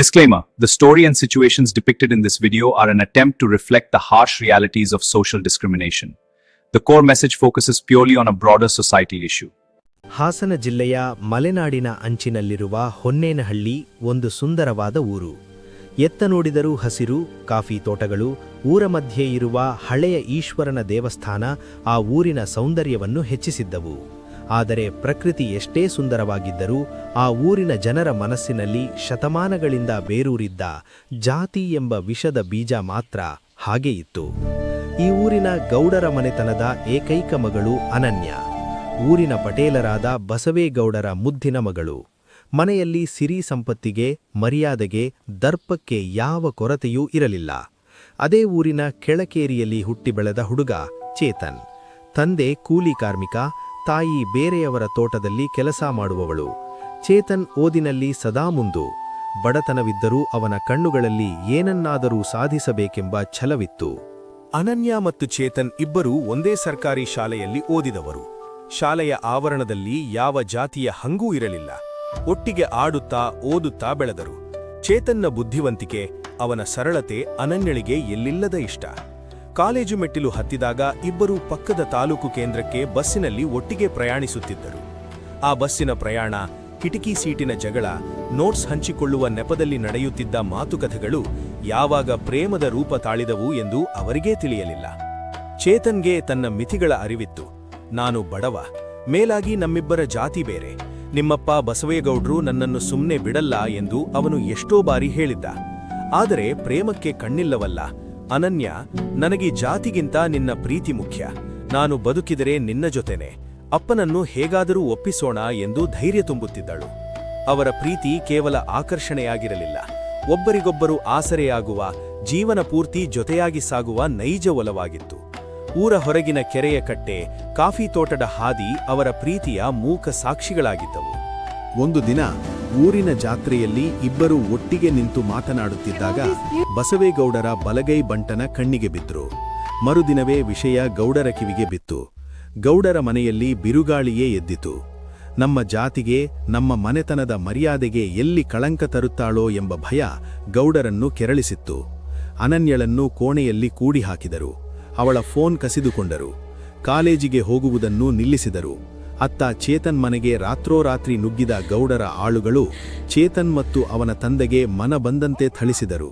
Disclaimer: the story and situations depicted in this video are an attempt to reflect the harsh realities of social discrimination. The core message focuses purely on a broader society issue. Hassan ಜಿಲ್ಲೆಯ ಮಲೆನಾಡಿನ ಅಂಚಿನಲ್ಲಿರುವ ಹೊನ್ನೇನಹಳ್ಳಿ ಒಂದು ಸುಂದರವಾದ ಊರು. ಎತ್ತ ನೋಡಿದರೂ ಹಸಿರು, coffee ತೋಟಗಳು, ಊರ ಮಧ್ಯೆ ಇರುವ ಹಳೆಯ ಈಶ್ವರನ ದೇವಸ್ಥಾನ ಆ ಊರಿನ ಸೌಂದರ್ಯವನ್ನು ಹೆಚ್ಚಿಸಿದ್ದವು. ಆದರೆ ಪ್ರಕೃತಿ ಎಷ್ಟೇ ಸುಂದರವಾಗಿದ್ದರೂ ಆ ಊರಿನ ಜನರ ಮನಸ್ಸಿನಲ್ಲಿ ಶತಮಾನಗಳಿಂದ ಬೇರೂರಿದ್ದ ಜಾತಿ ಎಂಬ ವಿಷದ ಬೀಜ ಮಾತ್ರ ಹಾಗೇ ಇತ್ತು. ಈ ಊರಿನ ಗೌಡರ ಮನೆತನದ ಏಕೈಕ ಮಗಳು ಅನನ್ಯ. ಊರಿನ ಪಟೇಲರಾದ ಬಸವೇಗೌಡರ ಮುದ್ದಿನ ಮಗಳು. ಮನೆಯಲ್ಲಿ ಸಿರಿ ಸಂಪತ್ತಿಗೆ, ಮರ್ಯಾದೆಗೆ, ದರ್ಪಕ್ಕೆ ಯಾವ ಕೊರತೆಯೂ ಇರಲಿಲ್ಲ. ಅದೇ ಊರಿನ ಕೆಳಕೇರಿಯಲ್ಲಿ ಹುಟ್ಟಿ ಬೆಳೆದ ಹುಡುಗ ಚೇತನ್. ತಂದೆ ಕೂಲಿ ಕಾರ್ಮಿಕ, ತಾಯಿ ಬೇರೆಯವರ ತೋಟದಲ್ಲಿ ಕೆಲಸ ಮಾಡುವವಳು. ಚೇತನ್ ಓದಿನಲ್ಲಿ ಸದಾ ಮುಂದು. ಬಡತನವಿದ್ದರೂ ಅವನ ಕಣ್ಣುಗಳಲ್ಲಿ ಏನನ್ನಾದರೂ ಸಾಧಿಸಬೇಕೆಂಬ ಛಲವಿತ್ತು. ಅನನ್ಯ ಮತ್ತು ಚೇತನ್ ಇಬ್ಬರೂ ಒಂದೇ ಸರ್ಕಾರಿ ಶಾಲೆಯಲ್ಲಿ ಓದಿದವರು. ಶಾಲೆಯ ಆವರಣದಲ್ಲಿ ಯಾವ ಜಾತಿಯ ಹಂಗೂ ಇರಲಿಲ್ಲ. ಒಟ್ಟಿಗೆ ಆಡುತ್ತಾ ಓದುತ್ತಾ ಬೆಳೆದರು. ಚೇತನ್ನ ಬುದ್ಧಿವಂತಿಕೆ, ಅವನ ಸರಳತೆ ಅನನ್ಯಳಿಗೆ ಎಲ್ಲಿಲ್ಲದ ಇಷ್ಟ. ಕಾಲೇಜು ಮೆಟ್ಟಿಲು ಹತ್ತಿದಾಗ ಇಬ್ಬರೂ ಪಕ್ಕದ ತಾಲೂಕು ಕೇಂದ್ರಕ್ಕೆ ಬಸ್ಸಿನಲ್ಲಿ ಒಟ್ಟಿಗೆ ಪ್ರಯಾಣಿಸುತ್ತಿದ್ದರು. ಆ ಬಸ್ಸಿನ ಪ್ರಯಾಣ, ಕಿಟಕಿ ಸೀಟಿನ ಜಗಳ, ನೋಟ್ಸ್ ಹಂಚಿಕೊಳ್ಳುವ ನೆಪದಲ್ಲಿ ನಡೆಯುತ್ತಿದ್ದ ಮಾತುಕತೆಗಳು ಯಾವಾಗ ಪ್ರೇಮದ ರೂಪ ತಾಳಿದವು ಎಂದು ಅವರಿಗೇ ತಿಳಿಯಲಿಲ್ಲ. ಚೇತನ್ಗೆ ತನ್ನ ಮಿತಿಗಳ ಅರಿವಿತ್ತು. ನಾನು ಬಡವ, ಮೇಲಾಗಿ ನಮ್ಮಿಬ್ಬರ ಜಾತಿ ಬೇರೆ, ನಿಮ್ಮಪ್ಪ ಬಸವೇಗೌಡ್ರು ನನ್ನನ್ನು ಸುಮ್ಮನೆ ಬಿಡಲ್ಲ ಎಂದು ಅವನು ಎಷ್ಟೋ ಬಾರಿ ಹೇಳಿದ್ದ. ಆದರೆ ಪ್ರೇಮಕ್ಕೆ ಕಣ್ಣಿಲ್ಲವಲ್ಲ. ಅನನ್ಯ, ನನಗೆ ಜಾತಿಗಿಂತ ನಿನ್ನ ಪ್ರೀತಿ ಮುಖ್ಯ, ನಾನು ಬದುಕಿದರೆ ನಿನ್ನ ಜೊತೆನೆ, ಅಪ್ಪನನ್ನು ಹೇಗಾದರೂ ಒಪ್ಪಿಸೋಣ ಎಂದು ಧೈರ್ಯ ತುಂಬುತ್ತಿದ್ದಳು. ಅವರ ಪ್ರೀತಿ ಕೇವಲ ಆಕರ್ಷಣೆಯಾಗಿರಲಿಲ್ಲ, ಒಬ್ಬರಿಗೊಬ್ಬರು ಆಸರೆಯಾಗುವ, ಜೀವನ ಪೂರ್ತಿ ಜೊತೆಯಾಗಿ ಸಾಗುವ ನೈಜ ಒಲವಾಗಿತ್ತು. ಊರ ಹೊರಗಿನ ಕೆರೆಯ ಕಟ್ಟೆ, ಕಾಫಿ ತೋಟದ ಹಾದಿ ಅವರ ಪ್ರೀತಿಯ ಮೂಕ ಸಾಕ್ಷಿಗಳಾಗಿದ್ದವು. ಒಂದು ದಿನ ಊರಿನ ಜಾತ್ರೆಯಲ್ಲಿ ಇಬ್ಬರು ಒಟ್ಟಿಗೆ ನಿಂತು ಮಾತನಾಡುತ್ತಿದ್ದಾಗ ಬಸವೇಗೌಡರ ಬಲಗೈ ಬಂಟನ ಕಣ್ಣಿಗೆ ಬಿದ್ರು. ಮರುದಿನವೇ ವಿಷಯ ಗೌಡರ ಕಿವಿಗೆ ಬಿತ್ತು. ಗೌಡರ ಮನೆಯಲ್ಲಿ ಬಿರುಗಾಳಿಯೇ ಎದ್ದಿತು. ನಮ್ಮ ಜಾತಿಗೆ, ನಮ್ಮ ಮನೆತನದ ಮರ್ಯಾದೆಗೆ ಎಲ್ಲಿ ಕಳಂಕ ತರುತ್ತಾಳೋ ಎಂಬ ಭಯ ಗೌಡರನ್ನು ಕೆರಳಿಸಿತ್ತು. ಅನನ್ಯಳನ್ನು ಕೋಣೆಯಲ್ಲಿ ಕೂಡಿ ಹಾಕಿದರು. ಅವಳ ಫೋನ್ ಕಸಿದುಕೊಂಡರು. ಕಾಲೇಜಿಗೆ ಹೋಗುವುದನ್ನು ನಿಲ್ಲಿಸಿದರು. ಅತ್ತ ಚೇತನ್ ಮನೆಗೆ ರಾತ್ರೋರಾತ್ರಿ ನುಗ್ಗಿದ ಗೌಡರ ಆಳುಗಳು ಚೇತನ್ ಮತ್ತು ಅವನ ತಂದೆಗೆ ಮನ ಬಂದಂತೆ ಥಳಿಸಿದರು.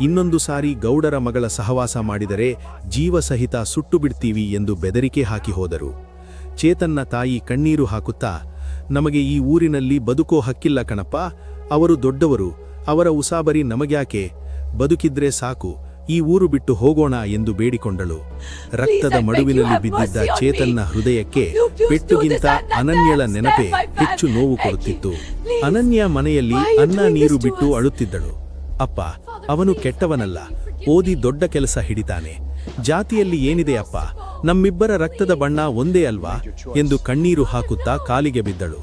ಇನ್ನೊಂದು ಸಾರಿ ಗೌಡರ ಮಗಳ ಸಹವಾಸ ಮಾಡಿದರೆ ಜೀವಸಹಿತ ಸುಟ್ಟು ಬಿಡ್ತೀವಿ ಎಂದು ಬೆದರಿಕೆ ಹಾಕಿ ಹೋದರು. ಚೇತನ್ನ ತಾಯಿ ಕಣ್ಣೀರು ಹಾಕುತ್ತಾ, ನಮಗೆ ಈ ಊರಿನಲ್ಲಿ ಬದುಕೋ ಹಕ್ಕಿಲ್ಲ ಕಣಪ್ಪ, ಅವರು ದೊಡ್ಡವರು, ಅವರ ಉಸಾಬರಿ ನಮಗ್ಯಾಕೆ, ಬದುಕಿದ್ರೆ ಸಾಕು, ಈ ಊರು ಬಿಟ್ಟು ಹೋಗೋಣ ಎಂದು ಬೇಡಿಕೊಂಡಳು. ರಕ್ತದ ಮಡುವಿನಲ್ಲಿ ಬಿದ್ದಿದ್ದ ಚೇತನ್ನ ಹೃದಯಕ್ಕೆ ಪೆಟ್ಟುಗಿಂತ ಅನನ್ಯಳ ನೆನಪೇ ಹೆಚ್ಚು ನೋವು ಕೊಡುತ್ತಿತ್ತು. ಅನನ್ಯ ಮನೆಯಲ್ಲಿ ಅನ್ನ ನೀರು ಬಿಟ್ಟು ಅಳುತ್ತಿದ್ದಳು. ಅಪ್ಪ, ಅವನು ಕೆಟ್ಟವನಲ್ಲ, ಓದಿ ದೊಡ್ಡ ಕೆಲಸ ಹಿಡಿತಾನೆ, ಜಾತಿಯಲ್ಲಿ ಏನಿದೆ ಅಪ್ಪ, ನಮ್ಮಿಬ್ಬರ ರಕ್ತದ ಬಣ್ಣ ಒಂದೇ ಅಲ್ವಾ ಎಂದು ಕಣ್ಣೀರು ಹಾಕುತ್ತಾ ಕಾಲಿಗೆ ಬಿದ್ದಳು.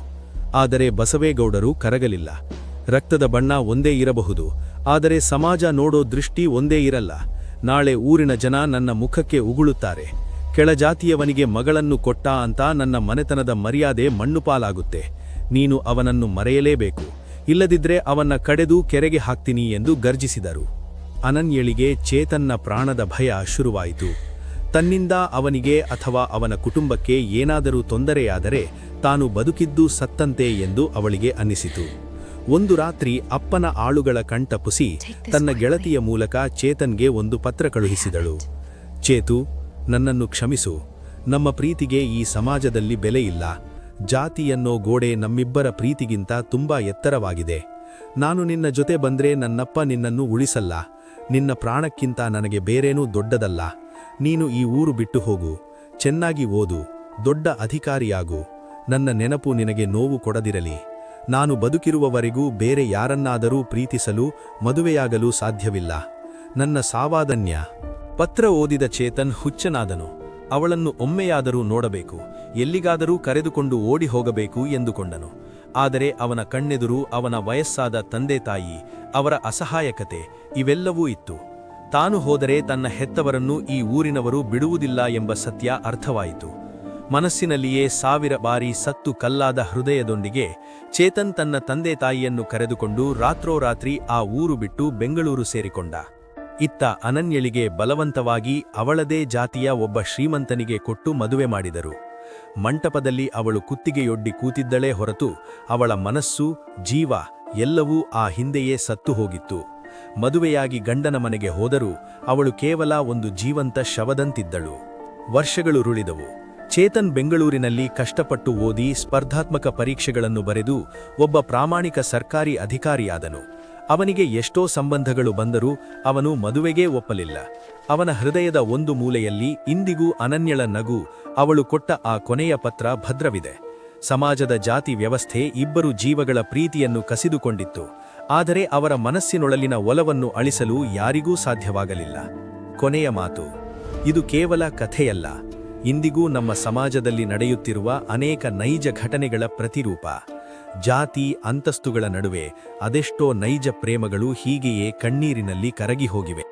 ಆದರೆ ಬಸವೇಗೌಡರು ಕರಗಲಿಲ್ಲ. ರಕ್ತದ ಬಣ್ಣ ಒಂದೇ ಇರಬಹುದು, ಆದರೆ ಸಮಾಜ ನೋಡೋ ದೃಷ್ಟಿ ಒಂದೇ ಇರಲ್ಲ. ನಾಳೆ ಊರಿನ ಜನ ನನ್ನ ಮುಖಕ್ಕೆ ಉಗುಳುತ್ತಾರೆ, ಕೆಳಜಾತಿಯವನಿಗೆ ಮಗಳನ್ನು ಕೊಟ್ಟ ಅಂತ ನನ್ನ ಮನೆತನದ ಮರ್ಯಾದೆ ಮಣ್ಣುಪಾಲಾಗುತ್ತೆ. ನೀನು ಅವನನ್ನು ಮರೆಯಲೇಬೇಕು, ಇಲ್ಲದಿದ್ರೆ ಅವನ್ನ ಕಡೆದು ಕೆರೆಗೆ ಹಾಕ್ತೀನಿ ಎಂದು ಗರ್ಜಿಸಿದರು. ಅನನ್ಯಳಿಗೆ ಚೇತನ್ನ ಪ್ರಾಣದ ಭಯ ಶುರುವಾಯಿತು. ತನ್ನಿಂದ ಅವನಿಗೆ ಅಥವಾ ಅವನ ಕುಟುಂಬಕ್ಕೆ ಏನಾದರೂ ತೊಂದರೆಯಾದರೆ ತಾನು ಬದುಕಿದ್ದು ಸತ್ತಂತೆ ಎಂದು ಅವಳಿಗೆ ಅನ್ನಿಸಿತು. ಒಂದು ರಾತ್ರಿ ಅಪ್ಪನ ಆಳುಗಳ ಕಣ್ತಪ್ಪಿಸಿ ತನ್ನ ಗೆಳತಿಯ ಮೂಲಕ ಚೇತನ್ಗೆ ಒಂದು ಪತ್ರ ಕಳುಹಿಸಿದಳು. ಚೇತು, ನನ್ನನ್ನು ಕ್ಷಮಿಸು, ನಮ್ಮ ಪ್ರೀತಿಗೆ ಈ ಸಮಾಜದಲ್ಲಿ ಬೆಲೆ ಇಲ್ಲ. ಜಾತಿಯನ್ನೋ ಗೋಡೆ ನಮ್ಮಿಬ್ಬರ ಪ್ರೀತಿಗಿಂತ ತುಂಬಾ ಎತ್ತರವಾಗಿದೆ. ನಾನು ನಿನ್ನ ಜೊತೆ ಬಂದ್ರೆ ನನ್ನಪ್ಪ ನಿನ್ನನ್ನು ಉಳಿಸಲ್ಲ. ನಿನ್ನ ಪ್ರಾಣಕ್ಕಿಂತ ನನಗೆ ಬೇರೇನೂ ದೊಡ್ಡದಲ್ಲ. ನೀನು ಈ ಊರು ಬಿಟ್ಟು ಹೋಗು, ಚೆನ್ನಾಗಿ ಓದು, ದೊಡ್ಡ ಅಧಿಕಾರಿಯಾಗು. ನನ್ನ ನೆನಪು ನಿನಗೆ ನೋವು ಕೊಡದಿರಲಿ. ನಾನು ಬದುಕಿರುವವರೆಗೂ ಬೇರೆ ಯಾರನ್ನಾದರೂ ಪ್ರೀತಿಸಲು, ಮದುವೆಯಾಗಲು ಸಾಧ್ಯವಿಲ್ಲ. ನನ್ನ ಸಾವಾದನ್ಯ. ಪತ್ರ ಓದಿದ ಚೇತನ್ ಹುಚ್ಚನಾದನು. ಅವಳನ್ನು ಒಮ್ಮೆಯಾದರೂ ನೋಡಬೇಕು, ಎಲ್ಲಿಗಾದರೂ ಕರೆದುಕೊಂಡು ಓಡಿ ಹೋಗಬೇಕು ಎಂದುಕೊಂಡನು. ಆದರೆ ಅವನ ಕಣ್ಣೆದುರು ಅವನ ವಯಸ್ಸಾದ ತಂದೆ ತಾಯಿ, ಅವರ ಅಸಹಾಯಕತೆ ಇವೆಲ್ಲವೂ ಇತ್ತು. ತಾನು ಹೋದರೆ ತನ್ನ ಹೆತ್ತವರನ್ನು ಈ ಊರಿನವರು ಬಿಡುವುದಿಲ್ಲ ಎಂಬ ಸತ್ಯ ಅರ್ಥವಾಯಿತು. ಮನಸ್ಸಿನಲ್ಲಿಯೇ 1000 ಬಾರಿ ಸತ್ತು ಕಲ್ಲಾದ ಹೃದಯದೊಂದಿಗೆ ಚೇತನ್ ತನ್ನ ತಂದೆ ತಾಯಿಯನ್ನು ಕರೆದುಕೊಂಡು ರಾತ್ರೋರಾತ್ರಿ ಆ ಊರು ಬಿಟ್ಟು ಬೆಂಗಳೂರು ಸೇರಿಕೊಂಡ. ಇತ್ತ ಅನನ್ಯಳಿಗೆ ಬಲವಂತವಾಗಿ ಅವಳದೇ ಜಾತಿಯ ಒಬ್ಬ ಶ್ರೀಮಂತನಿಗೆ ಕೊಟ್ಟು ಮದುವೆ ಮಾಡಿದರು. ಮಂಟಪದಲ್ಲಿ ಅವಳು ಕುತ್ತಿಗೆಯೊಡ್ಡಿ ಕೂತಿದ್ದಳೇ ಹೊರತು ಅವಳ ಮನಸ್ಸು, ಜೀವ ಎಲ್ಲವೂ ಆ ಹಿಂದೆಯೇ ಸತ್ತು ಹೋಗಿತ್ತು. ಮದುವೆಯಾಗಿ ಗಂಡನ ಮನೆಗೆ ಹೋದರೂ ಅವಳು ಕೇವಲ ಒಂದು ಜೀವಂತ ಶವದಂತಿದ್ದಳು. ವರ್ಷಗಳುರುಳಿದವು. ಚೇತನ್ ಬೆಂಗಳೂರಿನಲ್ಲಿ ಕಷ್ಟಪಟ್ಟು ಓದಿ ಸ್ಪರ್ಧಾತ್ಮಕ ಪರೀಕ್ಷೆಗಳನ್ನು ಬರೆದು ಒಬ್ಬ ಪ್ರಾಮಾಣಿಕ ಸರ್ಕಾರಿ ಅಧಿಕಾರಿಯಾದನು. ಅವನಿಗೆ ಎಷ್ಟೋ ಸಂಬಂಧಗಳು ಬಂದರೂ ಅವನು ಮದುವೆಗೇ ಒಪ್ಪಲಿಲ್ಲ. ಅವನ ಹೃದಯದ ಒಂದು ಮೂಲೆಯಲ್ಲಿ ಇಂದಿಗೂ ಅನನ್ಯಳ ನಗು, ಅವಳು ಕೊಟ್ಟ ಆ ಕೊನೆಯ ಪತ್ರ ಭದ್ರವಿದೆ. ಸಮಾಜದ ಜಾತಿ ವ್ಯವಸ್ಥೆ ಇಬ್ಬರು ಜೀವಗಳ ಪ್ರೀತಿಯನ್ನು ಕಸಿದುಕೊಂಡಿತ್ತು. ಆದರೆ ಅವರ ಮನಸ್ಸಿನೊಳಲಿನ ಒಲವನ್ನು ಅಳಿಸಲು ಯಾರಿಗೂ ಸಾಧ್ಯವಾಗಲಿಲ್ಲ. ಕೊನೆಯ ಮಾತು: ಇದು ಕೇವಲ ಕಥೆಯಲ್ಲ, ಇಂದಿಗೂ ನಮ್ಮ ಸಮಾಜದಲ್ಲಿ ನಡೆಯುತ್ತಿರುವ ಅನೇಕ ನೈಜ ಘಟನೆಗಳ ಪ್ರತಿರೂಪ. ಜಾತಿ ಅಂತಸ್ತುಗಳ ನಡುವೆ ಅದೆಷ್ಟೋ ನೈಜ ಪ್ರೇಮಗಳು ಹೀಗೆಯೇ ಕಣ್ಣೀರಿನಲ್ಲಿ ಕರಗಿ ಹೋಗಿವೆ.